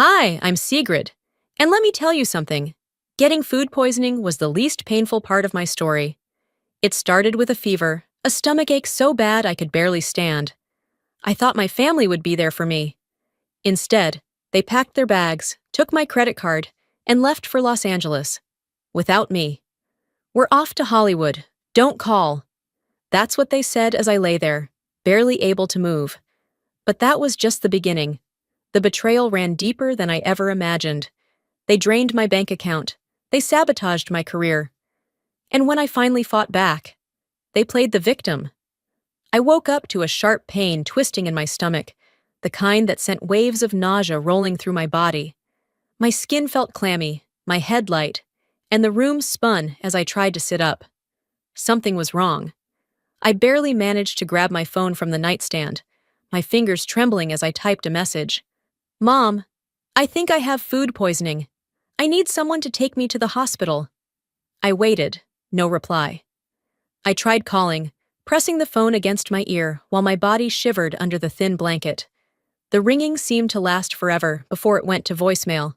Hi, I'm Sigrid. And let me tell you something. Getting food poisoning was the least painful part of my story. It started with a fever, a stomach ache so bad I could barely stand. I thought my family would be there for me. Instead, they packed their bags, took my credit card, and left for Los Angeles. Without me. "We're off to Hollywood. Don't call." That's what they said as I lay there, barely able to move. But that was just the beginning. The betrayal ran deeper than I ever imagined. They drained my bank account. They sabotaged my career. And when I finally fought back, they played the victim. I woke up to a sharp pain twisting in my stomach, the kind that sent waves of nausea rolling through my body. My skin felt clammy, my head light, and the room spun as I tried to sit up. Something was wrong. I barely managed to grab my phone from the nightstand, my fingers trembling as I typed a message. "Mom, I think I have food poisoning. I need someone to take me to the hospital." I waited, no reply. I tried calling, pressing the phone against my ear while my body shivered under the thin blanket. The ringing seemed to last forever before it went to voicemail.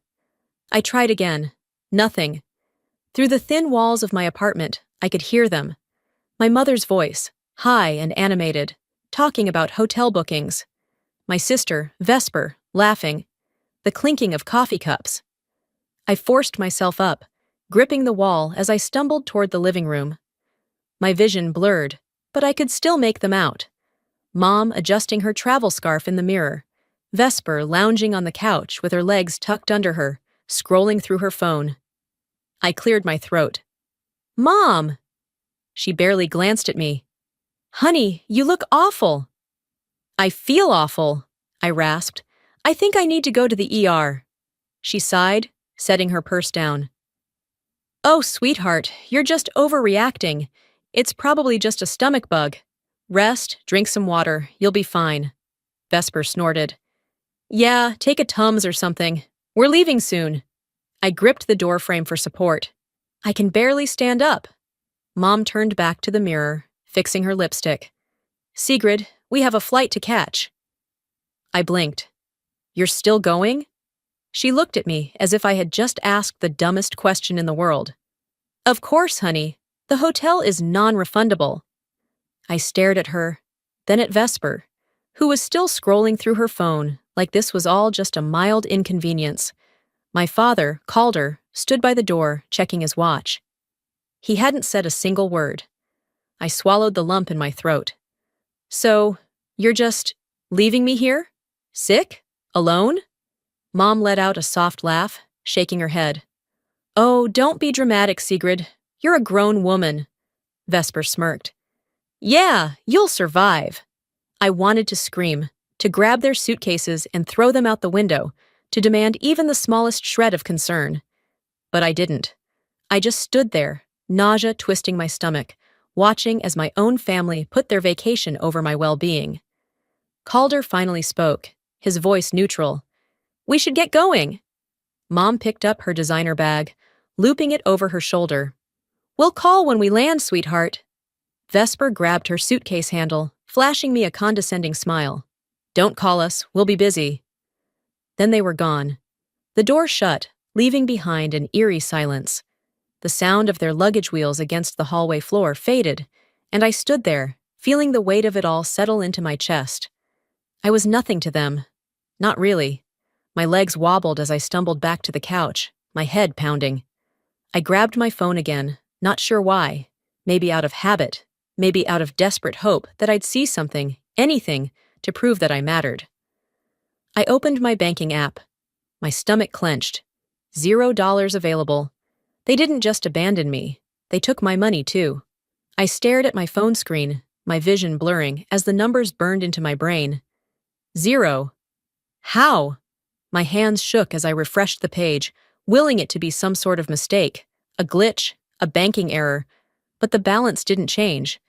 I tried again. Nothing. Through the thin walls of my apartment, I could hear them. My mother's voice, high and animated, talking about hotel bookings. My sister, Vesper, laughing. The clinking of coffee cups. I forced myself up, gripping the wall as I stumbled toward the living room. My vision blurred, but I could still make them out. Mom adjusting her travel scarf in the mirror. Vesper lounging on the couch with her legs tucked under her, scrolling through her phone. I cleared my throat. "Mom!" She barely glanced at me. "Honey, you look awful." "I feel awful," I rasped. "I think I need to go to the ER." She sighed, setting her purse down. "Oh, sweetheart, you're just overreacting. It's probably just a stomach bug. Rest, drink some water, you'll be fine." Vesper snorted. "Yeah, take a Tums or something. We're leaving soon." I gripped the doorframe for support. "I can barely stand up." Mom turned back to the mirror, fixing her lipstick. "Sigrid, we have a flight to catch." I blinked. "You're still going?" She looked at me as if I had just asked the dumbest question in the world. "Of course, honey. The hotel is non-refundable." I stared at her, then at Vesper, who was still scrolling through her phone like this was all just a mild inconvenience. My father, Calder, stood by the door, checking his watch. He hadn't said a single word. I swallowed the lump in my throat. "So, you're just leaving me here? Sick? Alone?" Mom let out a soft laugh, shaking her head. "Oh, don't be dramatic, Sigrid. You're a grown woman." Vesper smirked. "Yeah, you'll survive." I wanted to scream, to grab their suitcases and throw them out the window, to demand even the smallest shred of concern. But I didn't. I just stood there, nausea twisting my stomach, watching as my own family put their vacation over my well-being. Calder finally spoke, his voice neutral. "We should get going." Mom picked up her designer bag, looping it over her shoulder. "We'll call when we land, sweetheart." Vesper grabbed her suitcase handle, flashing me a condescending smile. "Don't call us, we'll be busy." Then they were gone. The door shut, leaving behind an eerie silence. The sound of their luggage wheels against the hallway floor faded, and I stood there, feeling the weight of it all settle into my chest. I was nothing to them. Not really. My legs wobbled as I stumbled back to the couch, my head pounding. I grabbed my phone again, not sure why. Maybe out of habit, maybe out of desperate hope that I'd see something, anything, to prove that I mattered. I opened my banking app. My stomach clenched. $0 available. They didn't just abandon me. They took my money, too. I stared at my phone screen, my vision blurring as the numbers burned into my brain. 0. How? My hands shook as I refreshed the page, willing it to be some sort of mistake, a glitch, a banking error. But the balance didn't change.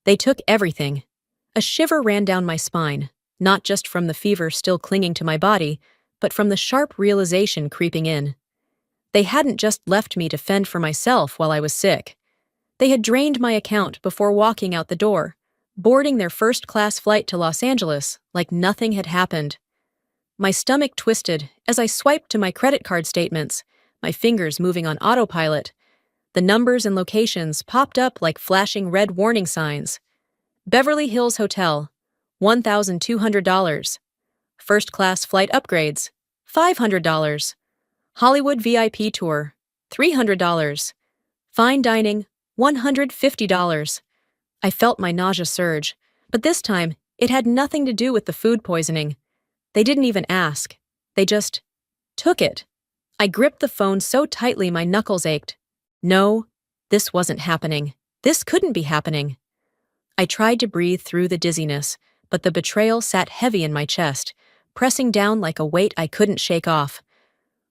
They took everything. A shiver ran down my spine, not just from the fever still clinging to my body, but from the sharp realization creeping in. They hadn't just left me to fend for myself while I was sick. They had drained my account before walking out the door, boarding their first-class flight to Los Angeles like nothing had happened. My stomach twisted as I swiped to my credit card statements, my fingers moving on autopilot. The numbers and locations popped up like flashing red warning signs. Beverly Hills Hotel, $1,200. First class flight upgrades, $500. Hollywood VIP tour, $300. Fine dining, $150. I felt my nausea surge, but this time it had nothing to do with the food poisoning. They didn't even ask. They just took it. I gripped the phone so tightly my knuckles ached. No, this wasn't happening. This couldn't be happening. I tried to breathe through the dizziness, but the betrayal sat heavy in my chest, pressing down like a weight I couldn't shake off.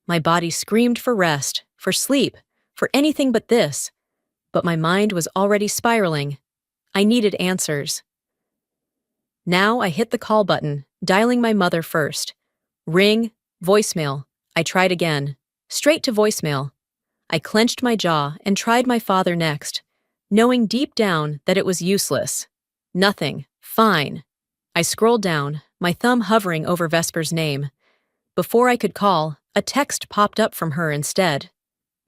My body screamed for rest, for sleep, for anything but this. But my mind was already spiraling. I needed answers. Now I hit the call button, dialing my mother first. Ring, voicemail. I tried again. Straight to voicemail. I clenched my jaw and tried my father next, knowing deep down that it was useless. Nothing. Fine. I scrolled down, my thumb hovering over Vesper's name. Before I could call, a text popped up from her instead.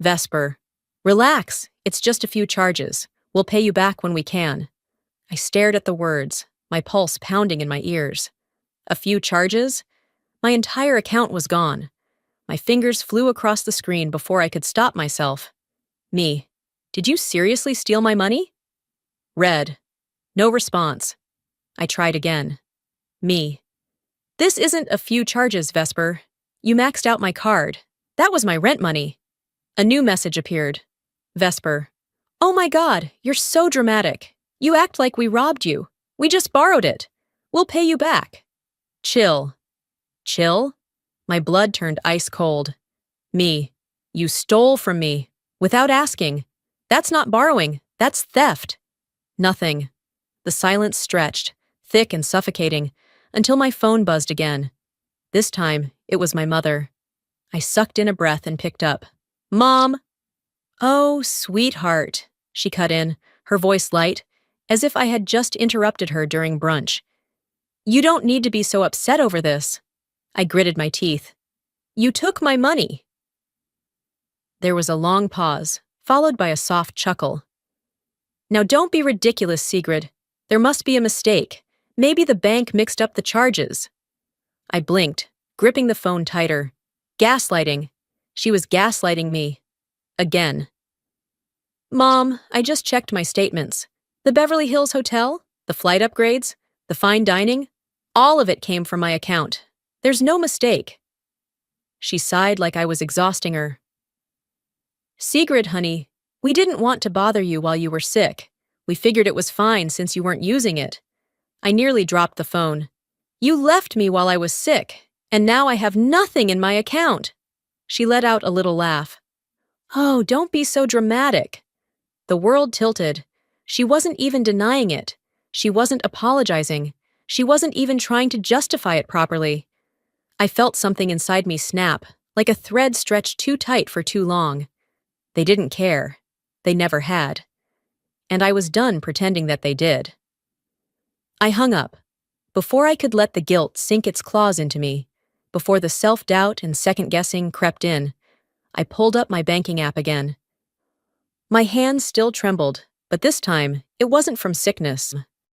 Vesper. Relax, it's just a few charges. We'll pay you back when we can. I stared at the words, my pulse pounding in my ears. A few charges? My entire account was gone. My fingers flew across the screen before I could stop myself. Me. Did you seriously steal my money? Read. No response. I tried again. Me. This isn't a few charges, Vesper. You maxed out my card. That was my rent money. A new message appeared. Vesper. Oh my God, you're so dramatic. You act like we robbed you. We just borrowed it. We'll pay you back. Chill. Chill? My blood turned ice cold. Me. You stole from me. Without asking. That's not borrowing. That's theft. Nothing. The silence stretched, thick and suffocating, until my phone buzzed again. This time, it was my mother. I sucked in a breath and picked up. Mom! Oh, sweetheart, she cut in, her voice light, as if I had just interrupted her during brunch. You don't need to be so upset over this. I gritted my teeth. You took my money. There was a long pause, followed by a soft chuckle. Now don't be ridiculous, Sigrid. There must be a mistake. Maybe the bank mixed up the charges. I blinked, gripping the phone tighter. Gaslighting. She was gaslighting me. Again. Mom, I just checked my statements. The Beverly Hills Hotel, the flight upgrades, the fine dining, all of it came from my account. There's no mistake. She sighed like I was exhausting her. Sigrid, honey, we didn't want to bother you while you were sick. We figured it was fine since you weren't using it. I nearly dropped the phone. You left me while I was sick, and now I have nothing in my account. She let out a little laugh. Oh, don't be so dramatic. The world tilted. She wasn't even denying it. She wasn't apologizing. She wasn't even trying to justify it properly. I felt something inside me snap, like a thread stretched too tight for too long. They didn't care. They never had. And I was done pretending that they did. I hung up. Before I could let the guilt sink its claws into me, before the self-doubt and second-guessing crept in, I pulled up my banking app again. My hands still trembled, but this time, it wasn't from sickness.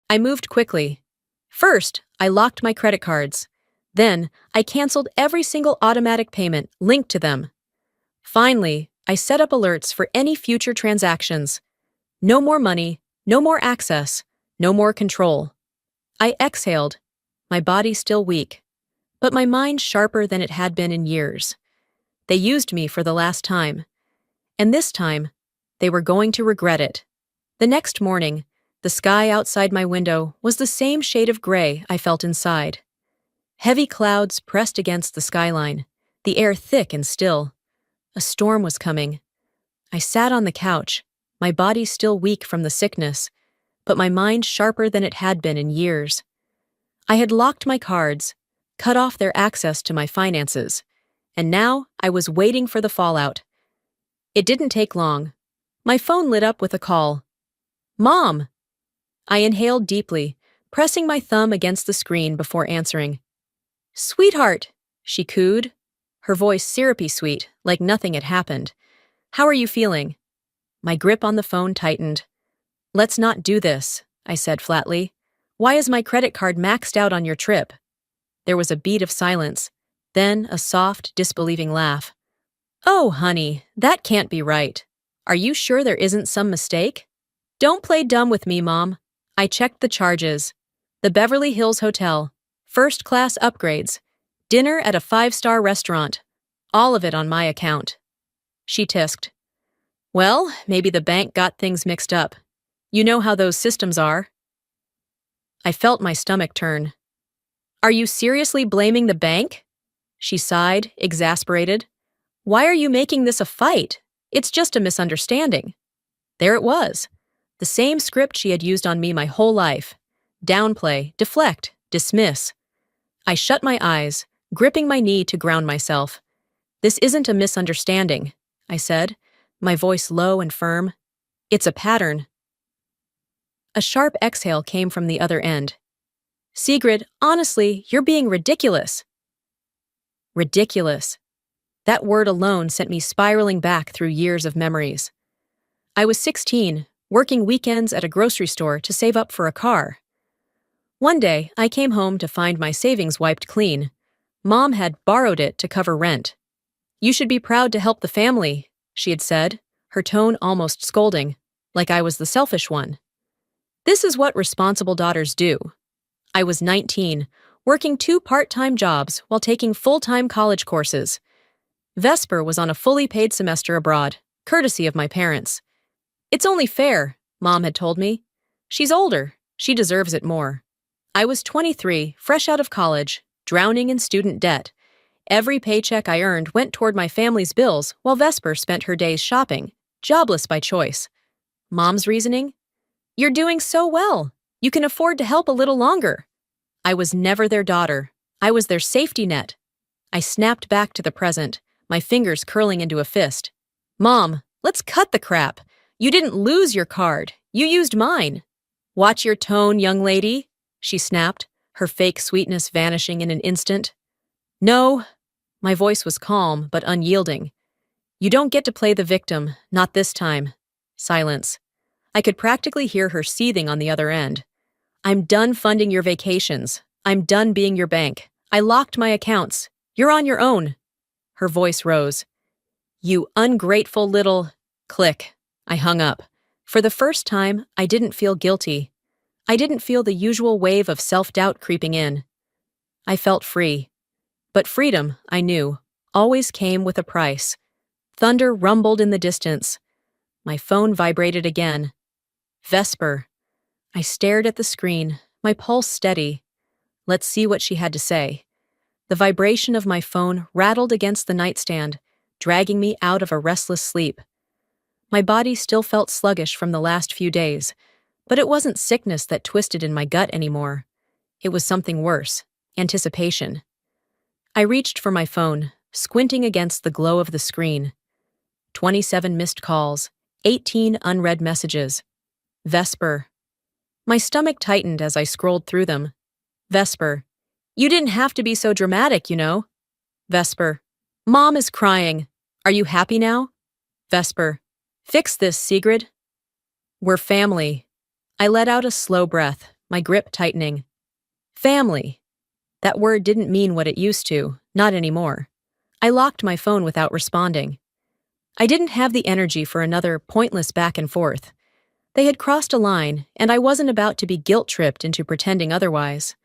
I moved quickly. First, I locked my credit cards. Then, I canceled every single automatic payment linked to them. Finally, I set up alerts for any future transactions. No more money, no more access, no more control. I exhaled, my body still weak, but my mind sharper than it had been in years. They used me for the last time. And this time, they were going to regret it. The next morning, the sky outside my window was the same shade of gray I felt inside. Heavy clouds pressed against the skyline, the air thick and still. A storm was coming. I sat on the couch, my body still weak from the sickness, but my mind sharper than it had been in years. I had locked my cards, cut off their access to my finances, and now I was waiting for the fallout. It didn't take long. My phone lit up with a call. Mom! I inhaled deeply, pressing my thumb against the screen before answering. Sweetheart, she cooed, her voice syrupy sweet, like nothing had happened. How are you feeling? My grip on the phone tightened. Let's not do this, I said flatly. Why is my credit card maxed out on your trip? There was a beat of silence, then a soft, disbelieving laugh. Oh, honey, that can't be right. Are you sure there isn't some mistake? Don't play dumb with me, Mom. I checked the charges. The Beverly Hills Hotel, first-class upgrades, dinner at a 5-star restaurant, all of it on my account. She tisked. Well, maybe the bank got things mixed up. You know how those systems are. I felt my stomach turn. Are you seriously blaming the bank? She sighed, exasperated. Why are you making this a fight? It's just a misunderstanding. There it was. The same script she had used on me my whole life. Downplay, deflect, dismiss. I shut my eyes, gripping my knee to ground myself. This isn't a misunderstanding, I said, my voice low and firm. It's a pattern. A sharp exhale came from the other end. Sigrid, honestly, you're being ridiculous. Ridiculous. That word alone sent me spiraling back through years of memories. I was 16, working weekends at a grocery store to save up for a car. One day, I came home to find my savings wiped clean. Mom had borrowed it to cover rent. You should be proud to help the family, she had said, her tone almost scolding, like I was the selfish one. This is what responsible daughters do. I was 19, working 2 part-time jobs while taking full-time college courses. Vesper was on a fully paid semester abroad, courtesy of my parents. It's only fair, Mom had told me. She's older. She deserves it more. I was 23, fresh out of college, drowning in student debt. Every paycheck I earned went toward my family's bills while Vesper spent her days shopping, jobless by choice. Mom's reasoning? You're doing so well. You can afford to help a little longer. I was never their daughter. I was their safety net. I snapped back to the present, my fingers curling into a fist. Mom, let's cut the crap. You didn't lose your card. You used mine. Watch your tone, young lady, she snapped, her fake sweetness vanishing in an instant. No. My voice was calm but unyielding. You don't get to play the victim, not this time. Silence. I could practically hear her seething on the other end. I'm done funding your vacations. I'm done being your bank. I locked my accounts. You're on your own. Her voice rose. You ungrateful little... Click. I hung up. For the first time, I didn't feel guilty. I didn't feel the usual wave of self-doubt creeping in. I felt free. But freedom, I knew, always came with a price. Thunder rumbled in the distance. My phone vibrated again. Vesper. I stared at the screen, my pulse steady. Let's see what she had to say. The vibration of my phone rattled against the nightstand, dragging me out of a restless sleep. My body still felt sluggish from the last few days, but it wasn't sickness that twisted in my gut anymore. It was something worse, anticipation. I reached for my phone, squinting against the glow of the screen. 27 missed calls, 18 unread messages. Vesper. My stomach tightened as I scrolled through them. Vesper. You didn't have to be so dramatic, you know. Vesper. Mom is crying. Are you happy now? Vesper. Fix this, Sigrid. We're family. I let out a slow breath, my grip tightening. Family. That word didn't mean what it used to, not anymore. I locked my phone without responding. I didn't have the energy for another pointless back and forth. They had crossed a line, and I wasn't about to be guilt-tripped into pretending otherwise.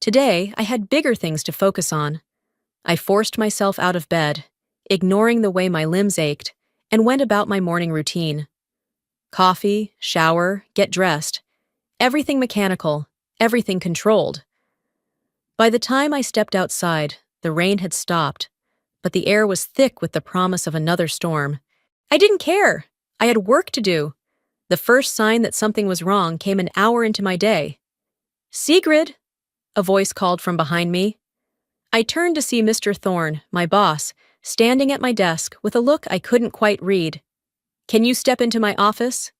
Today, I had bigger things to focus on. I forced myself out of bed, ignoring the way my limbs ached, and went about my morning routine. Coffee, shower, get dressed. Everything mechanical, everything controlled. By the time I stepped outside, the rain had stopped, but the air was thick with the promise of another storm. I didn't care. I had work to do. The first sign that something was wrong came an hour into my day. Sigrid, a voice called from behind me. I turned to see Mr. Thorne, my boss, standing at my desk with a look I couldn't quite read. Can you step into my office?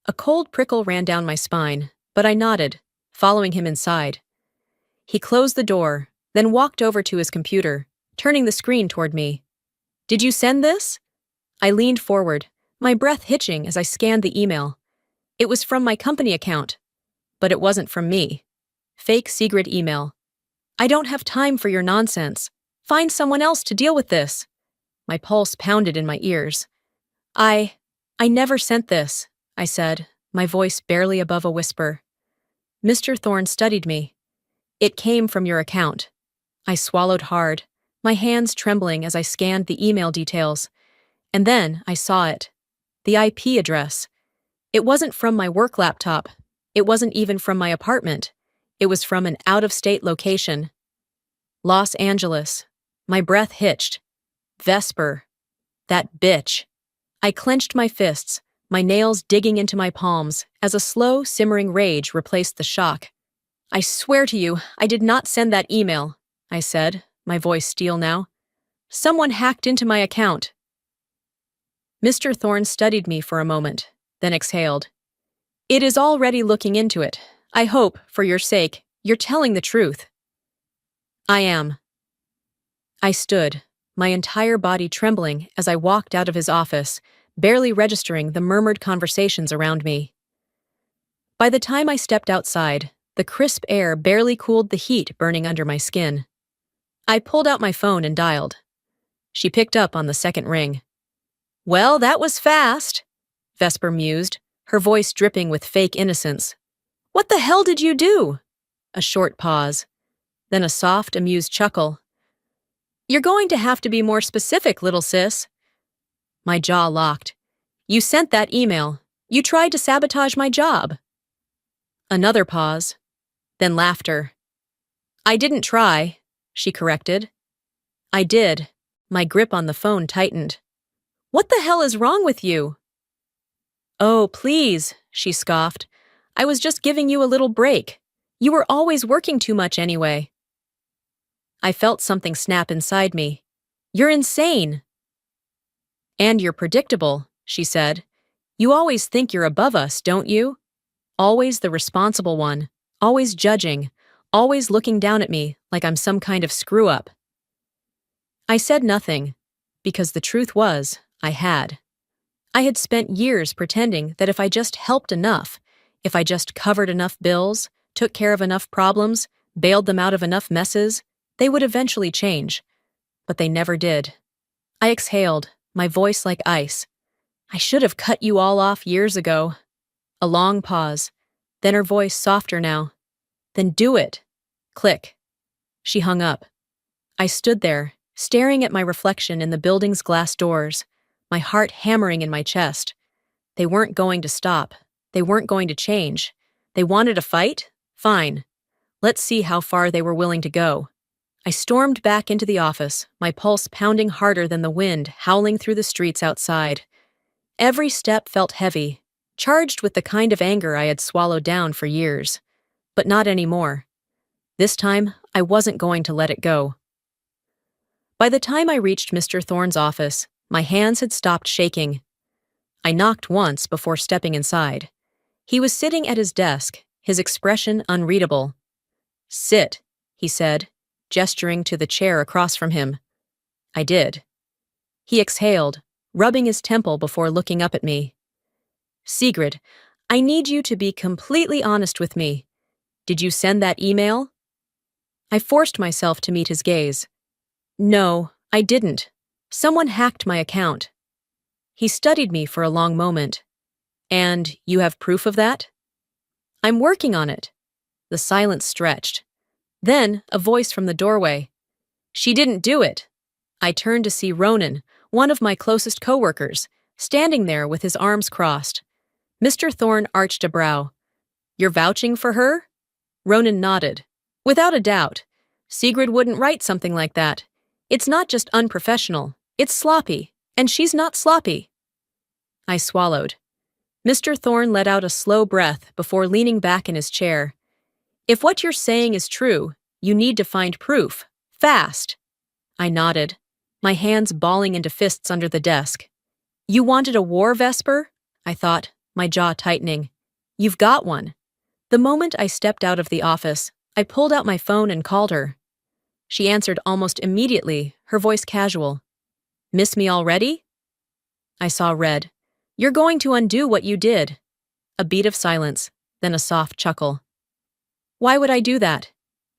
A cold prickle ran down my spine, but I nodded, following him inside. He closed the door, then walked over to his computer, turning the screen toward me. Did you send this? I leaned forward, my breath hitching as I scanned the email. It was from my company account, but it wasn't from me. Fake secret email. I don't have time for your nonsense. Find someone else to deal with this. My pulse pounded in my ears. I never sent this, I said, my voice barely above a whisper. Mr. Thorne studied me. It came from your account. I swallowed hard, my hands trembling as I scanned the email details. And then I saw it. The IP address. It wasn't from my work laptop. It wasn't even from my apartment. It was from an out-of-state location. Los Angeles. My breath hitched. Vesper. That bitch. I clenched my fists, my nails digging into my palms, as a slow, simmering rage replaced the shock. I swear to you, I did not send that email, I said, my voice steel now. Someone hacked into my account. Mr. Thorne studied me for a moment, then exhaled. It is already looking into it. I hope, for your sake, you're telling the truth. I am. I stood, my entire body trembling as I walked out of his office, barely registering the murmured conversations around me. By the time I stepped outside, the crisp air barely cooled the heat burning under my skin. I pulled out my phone and dialed. She picked up on the second ring. Well, that was fast, Vesper mused, her voice dripping with fake innocence. What the hell did you do? A short pause, then a soft, amused chuckle. You're going to have to be more specific, little sis. My jaw locked. You sent that email. You tried to sabotage my job. Another pause, then laughter. I didn't try, she corrected. I did. My grip on the phone tightened. What the hell is wrong with you? Oh, please, she scoffed. I was just giving you a little break. You were always working too much anyway. I felt something snap inside me. You're insane. And you're predictable, she said. You always think you're above us, don't you? Always the responsible one, always judging, always looking down at me like I'm some kind of screw-up. I said nothing, because the truth was, I had. I had spent years pretending that if I just helped enough, if I just covered enough bills, took care of enough problems, bailed them out of enough messes, they would eventually change. But they never did. I exhaled, my voice like ice. I should have cut you all off years ago. A long pause, then her voice softer now. Then do it. Click. She hung up. I stood there, staring at my reflection in the building's glass doors, my heart hammering in my chest. They weren't going to stop. They weren't going to change. They wanted a fight? Fine. Let's see how far they were willing to go. I stormed back into the office, my pulse pounding harder than the wind howling through the streets outside. Every step felt heavy, charged with the kind of anger I had swallowed down for years. But not anymore. This time, I wasn't going to let it go. By the time I reached Mr. Thorne's office, my hands had stopped shaking. I knocked once before stepping inside. He was sitting at his desk, his expression unreadable. Sit, he said, gesturing to the chair across from him. I did. He exhaled, rubbing his temple before looking up at me. Sigrid, I need you to be completely honest with me. Did you send that email? I forced myself to meet his gaze. No, I didn't. Someone hacked my account. He studied me for a long moment. And you have proof of that? I'm working on it. The silence stretched. Then, a voice from the doorway. She didn't do it. I turned to see Ronan, one of my closest coworkers, standing there with his arms crossed. Mr. Thorne arched a brow. You're vouching for her? Ronan nodded. Without a doubt. Sigrid wouldn't write something like that. It's not just unprofessional, it's sloppy, and she's not sloppy. I swallowed. Mr. Thorne let out a slow breath before leaning back in his chair. If what you're saying is true, you need to find proof. Fast. I nodded, my hands balling into fists under the desk. You wanted a war, Vesper? I thought, my jaw tightening. You've got one. The moment I stepped out of the office, I pulled out my phone and called her. She answered almost immediately, her voice casual. Miss me already? I saw red. You're going to undo what you did. A beat of silence, then a soft chuckle. Why would I do that?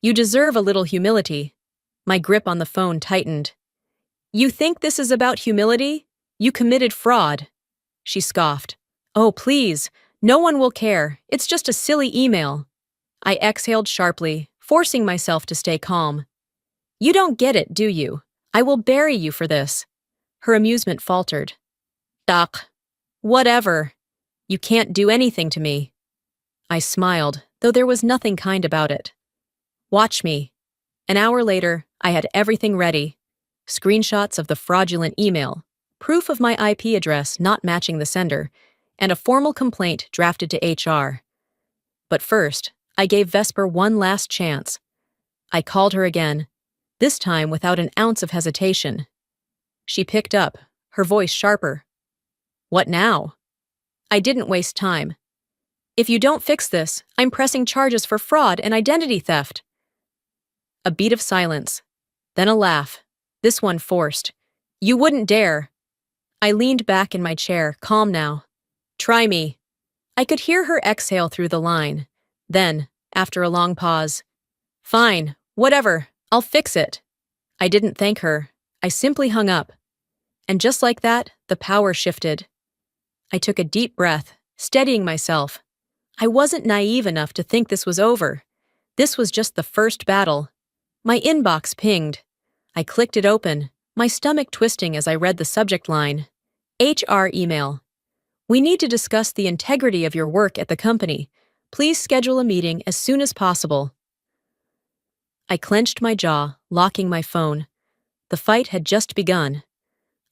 You deserve a little humility. My grip on the phone tightened. You think this is about humility? You committed fraud. She scoffed. Oh, please. No one will care. It's just a silly email. I exhaled sharply, forcing myself to stay calm. You don't get it, do you? I will bury you for this. Her amusement faltered. Ach, whatever. You can't do anything to me. I smiled, though there was nothing kind about it. Watch me. An hour later, I had everything ready. Screenshots of the fraudulent email, proof of my IP address not matching the sender, and a formal complaint drafted to HR. But first, I gave Vesper one last chance. I called her again, this time without an ounce of hesitation. She picked up, her voice sharper. What now? I didn't waste time. If you don't fix this, I'm pressing charges for fraud and identity theft. A beat of silence, then a laugh, this one forced. You wouldn't dare. I leaned back in my chair, calm now. Try me. I could hear her exhale through the line. Then, after a long pause, fine, whatever, I'll fix it. I didn't thank her. I simply hung up. And just like that, the power shifted. I took a deep breath, steadying myself. I wasn't naive enough to think this was over. This was just the first battle. My inbox pinged. I clicked it open, my stomach twisting as I read the subject line. HR email. We need to discuss the integrity of your work at the company. Please schedule a meeting as soon as possible. I clenched my jaw, locking my phone. The fight had just begun.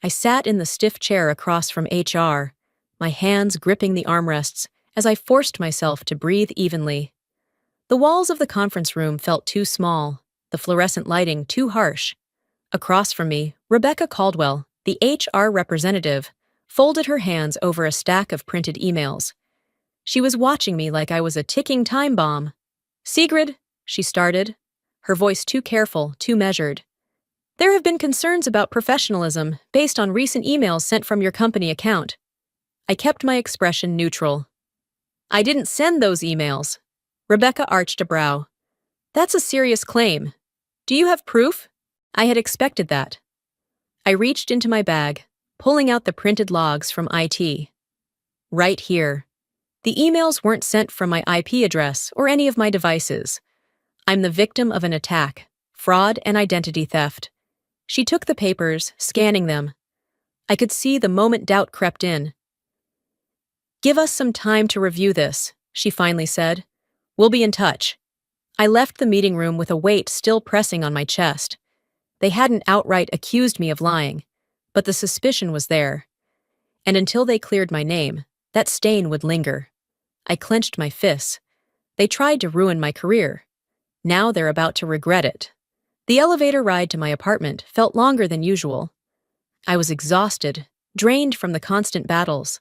I sat in the stiff chair across from HR, my hands gripping the armrests as I forced myself to breathe evenly. The walls of the conference room felt too small, the fluorescent lighting too harsh. Across from me, Rebecca Caldwell, the HR representative, folded her hands over a stack of printed emails. She was watching me like I was a ticking time bomb. Sigrid, she started, her voice too careful, too measured. There have been concerns about professionalism based on recent emails sent from your company account. I kept my expression neutral. I didn't send those emails. Rebecca arched a brow. That's a serious claim. Do you have proof? I had expected that. I reached into my bag, pulling out the printed logs from IT. Right here. The emails weren't sent from my IP address or any of my devices. I'm the victim of an attack, fraud and identity theft. She took the papers, scanning them. I could see the moment doubt crept in. Give us some time to review this, she finally said. We'll be in touch. I left the meeting room with a weight still pressing on my chest. They hadn't outright accused me of lying, but the suspicion was there. And until they cleared my name, that stain would linger. I clenched my fists. They tried to ruin my career. Now they're about to regret it. The elevator ride to my apartment felt longer than usual. I was exhausted, drained from the constant battles.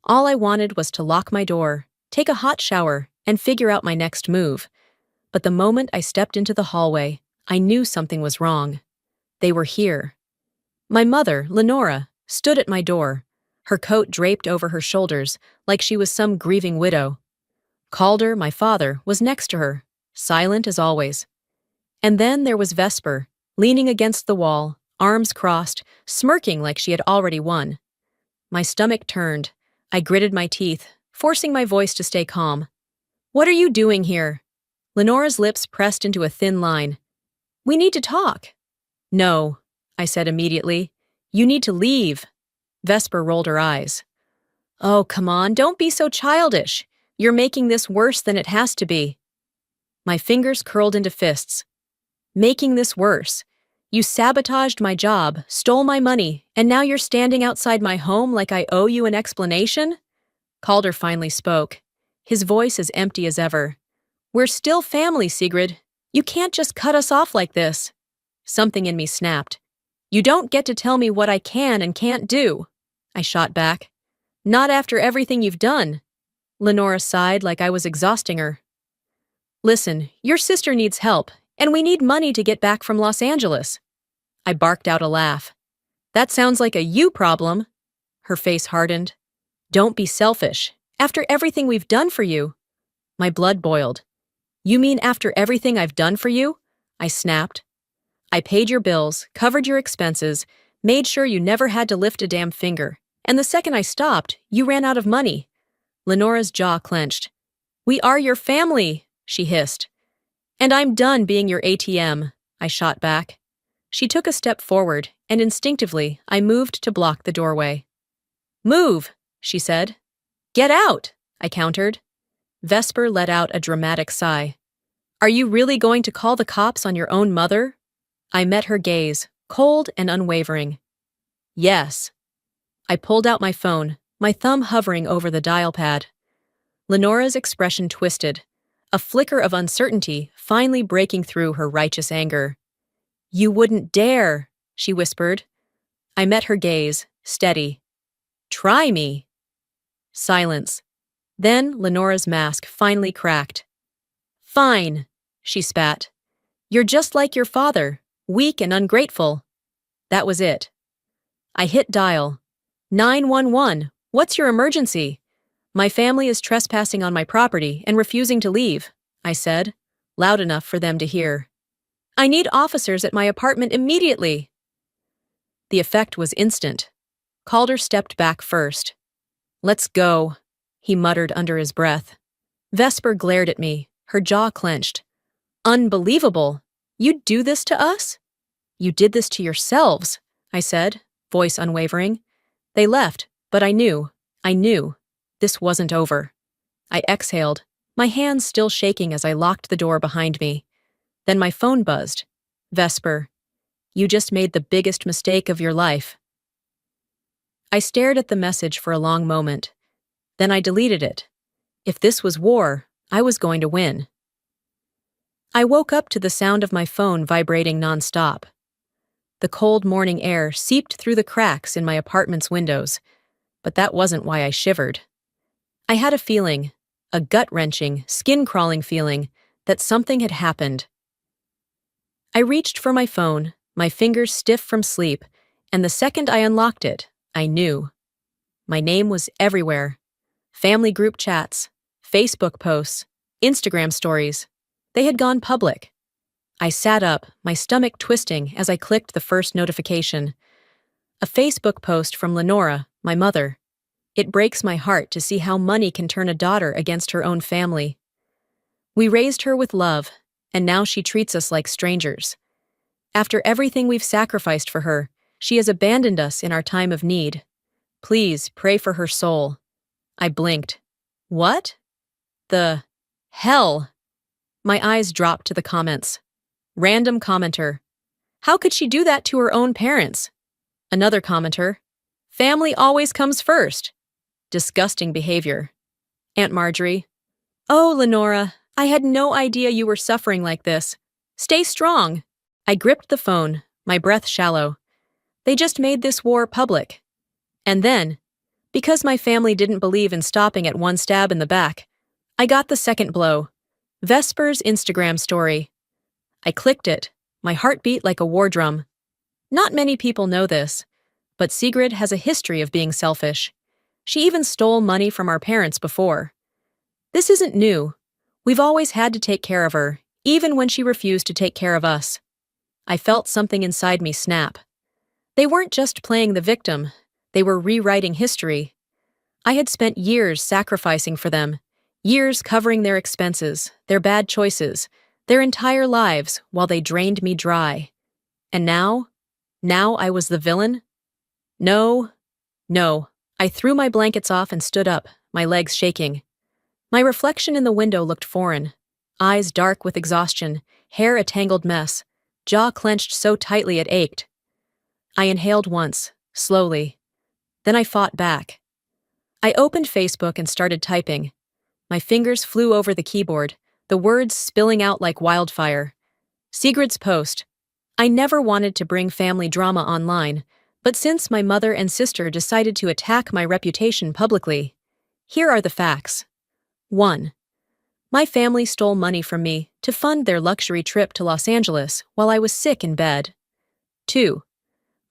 All I wanted was to lock my door, take a hot shower, and figure out my next move. But the moment I stepped into the hallway, I knew something was wrong. They were here. My mother, Lenora, stood at my door, her coat draped over her shoulders like she was some grieving widow. Calder, my father, was next to her, silent as always. And then there was Vesper, leaning against the wall, arms crossed, smirking like she had already won. My stomach turned. I gritted my teeth, forcing my voice to stay calm. What are you doing here? Lenora's lips pressed into a thin line. We need to talk. No, I said immediately. You need to leave. Vesper rolled her eyes. Oh, come on, don't be so childish. You're making this worse than it has to be. My fingers curled into fists. Making this worse. You sabotaged my job, stole my money, and now you're standing outside my home like I owe you an explanation? Calder finally spoke, his voice as empty as ever. We're still family, Sigrid. You can't just cut us off like this. Something in me snapped. You don't get to tell me what I can and can't do. I shot back. Not after everything you've done. Lenora sighed like I was exhausting her. Listen, your sister needs help, And we need money to get back from Los Angeles. I barked out a laugh. That sounds like a you problem. Her face hardened. Don't be selfish. After everything we've done for you. My blood boiled. You mean after everything I've done for you? I snapped. I paid your bills, covered your expenses, made sure you never had to lift a damn finger. And the second I stopped, you ran out of money. Lenora's jaw clenched. We are your family, she hissed. And I'm done being your ATM, I shot back. She took a step forward, and instinctively, I moved to block the doorway. Move, she said. Get out, I countered. Vesper let out a dramatic sigh. Are you really going to call the cops on your own mother? I met her gaze, cold and unwavering. Yes. I pulled out my phone, my thumb hovering over the dial pad. Lenora's expression twisted, a flicker of uncertainty finally breaking through her righteous anger. You wouldn't dare, she whispered. I met her gaze, steady. Try me. Silence. Then Lenora's mask finally cracked. Fine, she spat. You're just like your father, weak and ungrateful. That was it. I hit dial. 911, what's your emergency? My family is trespassing on my property and refusing to leave, I said, loud enough for them to hear. I need officers at my apartment immediately. The effect was instant. Calder stepped back first. Let's go, he muttered under his breath. Vesper glared at me, her jaw clenched. Unbelievable! You'd do this to us? You did this to yourselves, I said, voice unwavering. They left, but I knew. This wasn't over. I exhaled, my hands still shaking as I locked the door behind me. Then my phone buzzed. Vesper, you just made the biggest mistake of your life. I stared at the message for a long moment. Then I deleted it. If this was war, I was going to win. I woke up to the sound of my phone vibrating nonstop. The cold morning air seeped through the cracks in my apartment's windows, but that wasn't why I shivered. I had a feeling, a gut-wrenching, skin-crawling feeling, that something had happened. I reached for my phone, my fingers stiff from sleep, and the second I unlocked it, I knew. My name was everywhere. Family group chats, Facebook posts, Instagram stories. They had gone public. I sat up, my stomach twisting as I clicked the first notification. A Facebook post from Lenora, my mother. It breaks my heart to see how money can turn a daughter against her own family. We raised her with love, and now she treats us like strangers. After everything we've sacrificed for her, she has abandoned us in our time of need. Please pray for her soul. I blinked. What? The hell? My eyes dropped to the comments. Random commenter. How could she do that to her own parents? Another commenter. Family always comes first. Disgusting behavior. Aunt Marjorie. Oh, Lenora, I had no idea you were suffering like this. Stay strong. I gripped the phone, my breath shallow. They just made this war public. And then, because my family didn't believe in stopping at one stab in the back, I got the second blow. Vesper's Instagram story. I clicked it, my heart beat like a war drum. Not many people know this, but Sigrid has a history of being selfish. She even stole money from our parents before. This isn't new. We've always had to take care of her, even when she refused to take care of us. I felt something inside me snap. They weren't just playing the victim, they were rewriting history. I had spent years sacrificing for them, years covering their expenses, their bad choices, their entire lives while they drained me dry. And now I was the villain? No. I threw my blankets off and stood up, my legs shaking. My reflection in the window looked foreign, eyes dark with exhaustion, hair a tangled mess, jaw clenched so tightly it ached. I inhaled once, slowly. Then I fought back. I opened Facebook and started typing. My fingers flew over the keyboard, the words spilling out like wildfire. Sigrid's post. I never wanted to bring family drama online, but since my mother and sister decided to attack my reputation publicly, here are the facts. 1. My family stole money from me to fund their luxury trip to Los Angeles while I was sick in bed. 2.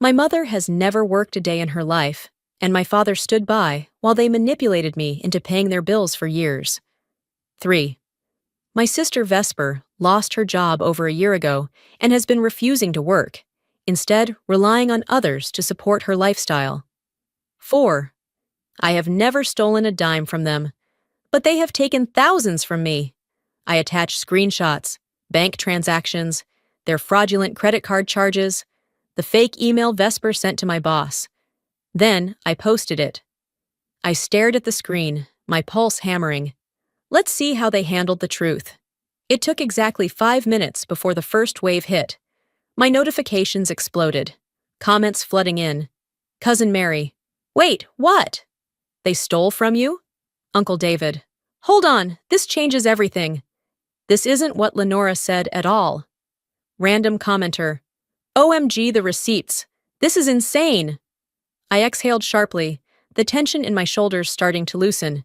My mother has never worked a day in her life, and my father stood by while they manipulated me into paying their bills for years. 3. My sister Vesper lost her job over a year ago and has been refusing to work, instead relying on others to support her lifestyle. 4. I have never stolen a dime from them, but they have taken thousands from me. I attach screenshots, bank transactions, their fraudulent credit card charges, the fake email Vesper sent to my boss. Then I posted it. I stared at the screen, my pulse hammering. Let's see how they handled the truth. It took exactly 5 minutes before the first wave hit. My notifications exploded. Comments flooding in. Cousin Mary. Wait, what? They stole from you? Uncle David. Hold on, this changes everything. This isn't what Lenora said at all. Random commenter. OMG, the receipts. This is insane. I exhaled sharply, the tension in my shoulders starting to loosen.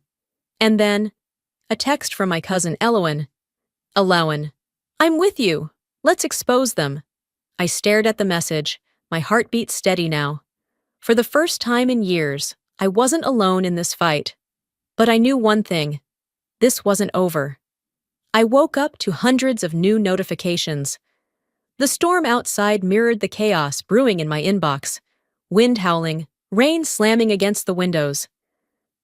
And then, a text from my cousin Elowen. Elowen. I'm with you. Let's expose them. I stared at the message, my heartbeat steady now. For the first time in years, I wasn't alone in this fight. But I knew one thing. This wasn't over. I woke up to hundreds of new notifications. The storm outside mirrored the chaos brewing in my inbox. Wind howling, rain slamming against the windows.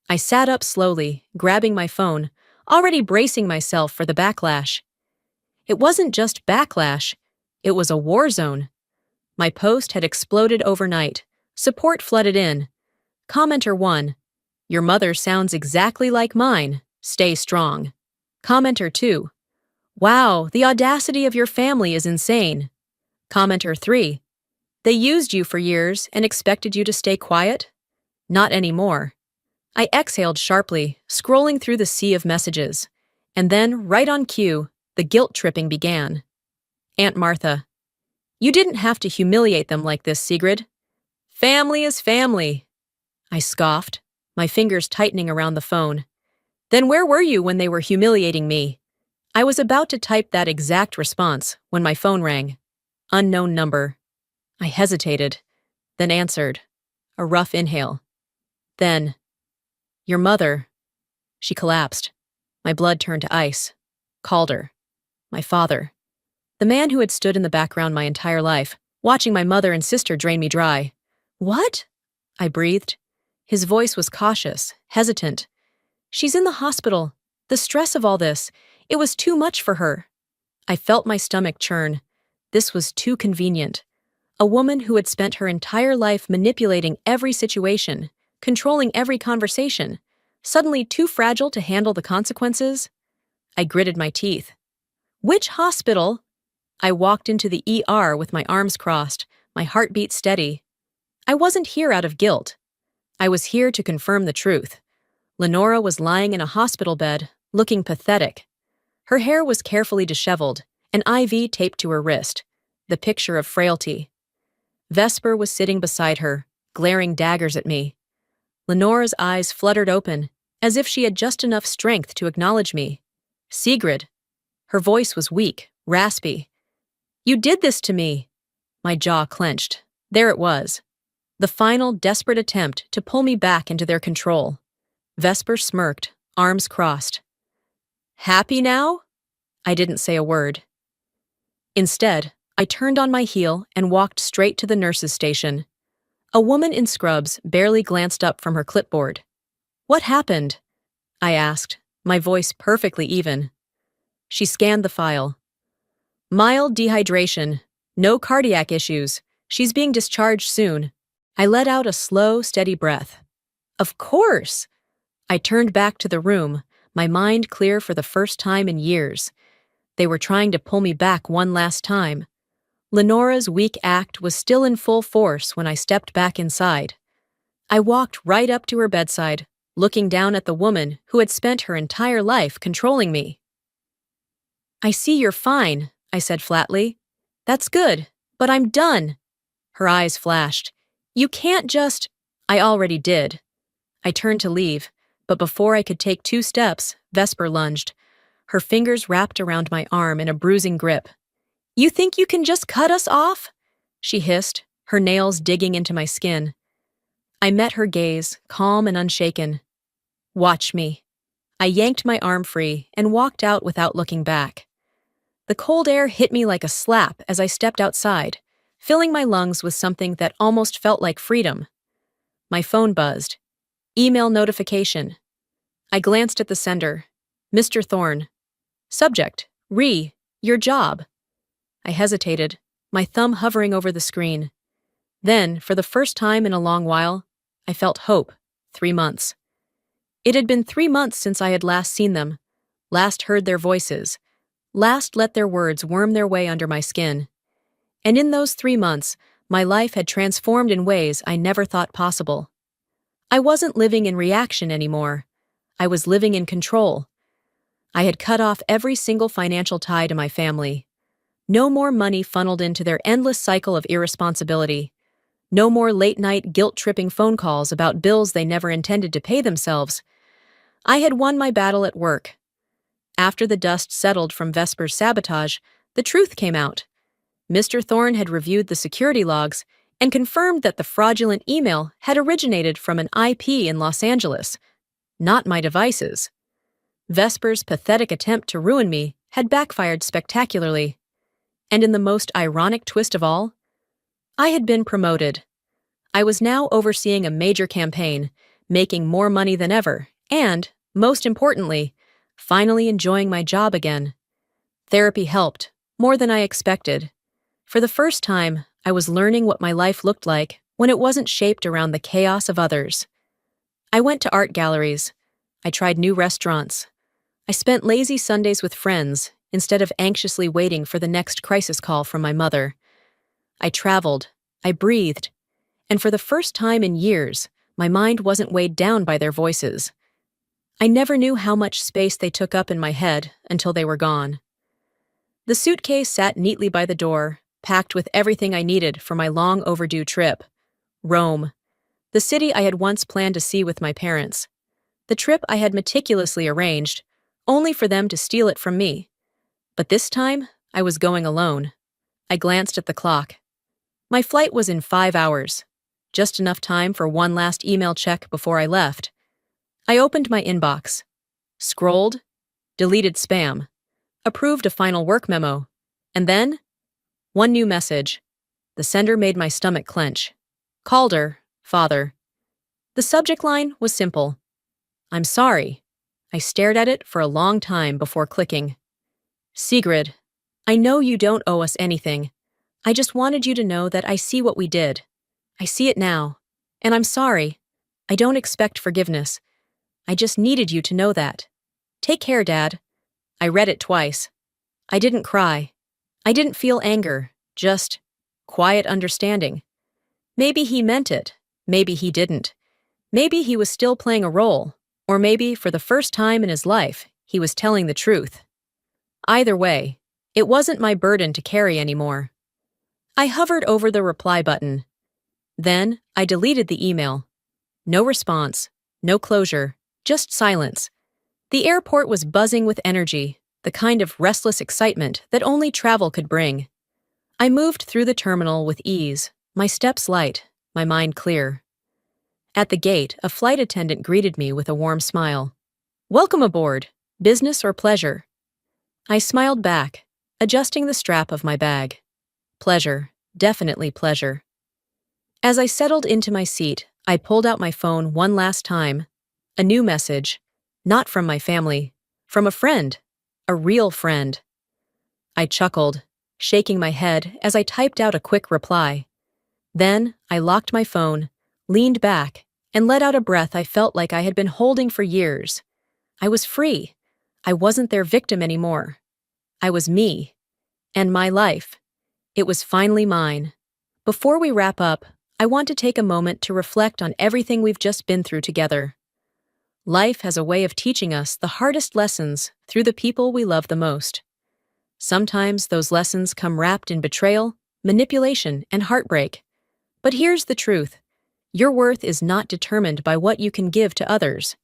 I sat up slowly, grabbing my phone, already bracing myself for the backlash. It wasn't just backlash, it was a war zone. My post had exploded overnight. Support flooded in. Commenter 1. Your mother sounds exactly like mine. Stay strong. Commenter 2. Wow, the audacity of your family is insane. Commenter 3. They used you for years and expected you to stay quiet? Not anymore. I exhaled sharply, scrolling through the sea of messages. And then, right on cue, the guilt-tripping began. Aunt Martha. You didn't have to humiliate them like this, Sigrid. Family is family. I scoffed, my fingers tightening around the phone. Then where were you when they were humiliating me? I was about to type that exact response when my phone rang. Unknown number. I hesitated, then answered. A rough inhale. Then, your mother. She collapsed. My blood turned to ice. Calder. My father. The man who had stood in the background my entire life, watching my mother and sister drain me dry. What? I breathed. His voice was cautious, hesitant. She's in the hospital. The stress of all this, it was too much for her. I felt my stomach churn. This was too convenient. A woman who had spent her entire life manipulating every situation, controlling every conversation, suddenly too fragile to handle the consequences? I gritted my teeth. Which hospital? I walked into the ER with my arms crossed, my heartbeat steady. I wasn't here out of guilt. I was here to confirm the truth. Lenora was lying in a hospital bed, looking pathetic. Her hair was carefully disheveled, an IV taped to her wrist, the picture of frailty. Vesper was sitting beside her, glaring daggers at me. Lenora's eyes fluttered open, as if she had just enough strength to acknowledge me. Sigrid. Her voice was weak, raspy. You did this to me. My jaw clenched. There it was. The final, desperate attempt to pull me back into their control. Vesper smirked, arms crossed. Happy now? I didn't say a word. Instead, I turned on my heel and walked straight to the nurse's station. A woman in scrubs barely glanced up from her clipboard. What happened? I asked, my voice perfectly even. She scanned the file. Mild dehydration, no cardiac issues. She's being discharged soon. I let out a slow, steady breath. Of course! I turned back to the room, my mind clear for the first time in years. They were trying to pull me back one last time. Lenora's weak act was still in full force when I stepped back inside. I walked right up to her bedside, looking down at the woman who had spent her entire life controlling me. I see you're fine, I said flatly. That's good, but I'm done. Her eyes flashed. You can't just… I already did. I turned to leave, but before I could take 2 steps, Vesper lunged. her fingers wrapped around my arm in a bruising grip. "You think you can just cut us off?" she hissed, her nails digging into my skin. I met her gaze, calm and unshaken. "Watch me." I yanked my arm free and walked out without looking back. The cold air hit me like a slap as I stepped outside, filling my lungs with something that almost felt like freedom. My phone buzzed. Email notification. I glanced at the sender. Mr. Thorne. Subject, your job. I hesitated, my thumb hovering over the screen. Then, for the first time in a long while, I felt hope. 3 months. It had been 3 months since I had last seen them, last heard their voices, last let their words worm their way under my skin. And in those 3 months, my life had transformed in ways I never thought possible. I wasn't living in reaction anymore. I was living in control. I had cut off every single financial tie to my family. No more money funneled into their endless cycle of irresponsibility. No more late-night guilt-tripping phone calls about bills they never intended to pay themselves. I had won my battle at work. After the dust settled from Vesper's sabotage, the truth came out. Mr. Thorne had reviewed the security logs and confirmed that the fraudulent email had originated from an IP in Los Angeles, not my devices. Vesper's pathetic attempt to ruin me had backfired spectacularly. And in the most ironic twist of all, I had been promoted. I was now overseeing a major campaign, making more money than ever, and, most importantly, finally enjoying my job again. Therapy helped, more than I expected. For the first time, I was learning what my life looked like when it wasn't shaped around the chaos of others. I went to art galleries. I tried new restaurants. I spent lazy Sundays with friends instead of anxiously waiting for the next crisis call from my mother. I traveled. I breathed. And for the first time in years, my mind wasn't weighed down by their voices. I never knew how much space they took up in my head until they were gone. The suitcase sat neatly by the door, packed with everything I needed for my long overdue trip. Rome, the city I had once planned to see with my parents. The trip I had meticulously arranged, only for them to steal it from me. But this time, I was going alone. I glanced at the clock. My flight was in 5 hours, just enough time for one last email check before I left. I opened my inbox, scrolled, deleted spam, approved a final work memo, and then, one new message. The sender made my stomach clench. Calder, father. The subject line was simple. I'm sorry. I stared at it for a long time before clicking. Sigrid, I know you don't owe us anything. I just wanted you to know that I see what we did. I see it now. And I'm sorry. I don't expect forgiveness. I just needed you to know that. Take care, Dad. I read it twice. I didn't cry. I didn't feel anger, just quiet understanding. Maybe he meant it. Maybe he didn't. Maybe he was still playing a role, or maybe for the first time in his life, he was telling the truth. Either way, it wasn't my burden to carry anymore. I hovered over the reply button. Then, I deleted the email. No response, no closure, just silence. The airport was buzzing with energy, the kind of restless excitement that only travel could bring. I moved through the terminal with ease, my steps light, my mind clear. At the gate, a flight attendant greeted me with a warm smile. Welcome aboard, business or pleasure? I smiled back, adjusting the strap of my bag. Pleasure, definitely pleasure. As I settled into my seat, I pulled out my phone one last time. A new message, not from my family, from a friend, a real friend. I chuckled, shaking my head as I typed out a quick reply. Then, I locked my phone, leaned back, and let out a breath I felt like I had been holding for years. I was free. I wasn't their victim anymore. I was me. And my life. It was finally mine. Before we wrap up, I want to take a moment to reflect on everything we've just been through together. Life has a way of teaching us the hardest lessons through the people we love the most. Sometimes those lessons come wrapped in betrayal, manipulation, and heartbreak. But here's the truth. Your worth is not determined by what you can give to others.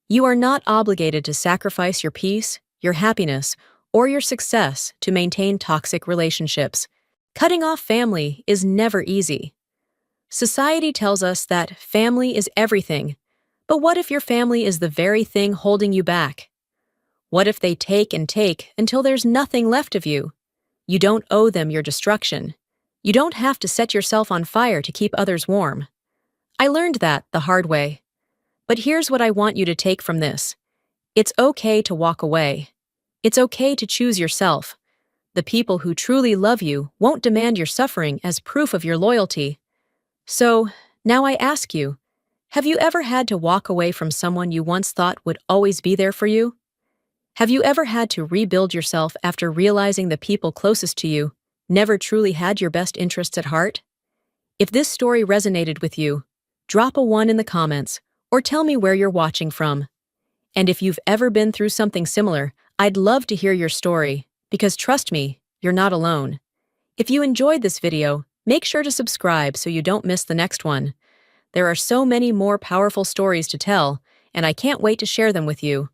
You are not obligated to sacrifice your peace, your happiness, or your success to maintain toxic relationships. Cutting off family is never easy. Society tells us that family is everything, but what if your family is the very thing holding you back? What if they take and take until there's nothing left of you? You don't owe them your destruction. You don't have to set yourself on fire to keep others warm. I learned that the hard way. But here's what I want you to take from this. It's okay to walk away. It's okay to choose yourself. The people who truly love you won't demand your suffering as proof of your loyalty. So, now I ask you, have you ever had to walk away from someone you once thought would always be there for you? Have you ever had to rebuild yourself after realizing the people closest to you never truly had your best interests at heart? If this story resonated with you, drop a 1 in the comments or tell me where you're watching from. And if you've ever been through something similar, I'd love to hear your story, because trust me, you're not alone. If you enjoyed this video, make sure to subscribe so you don't miss the next one. There are so many more powerful stories to tell, and I can't wait to share them with you.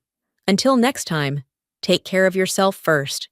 Until next time, take care of yourself first.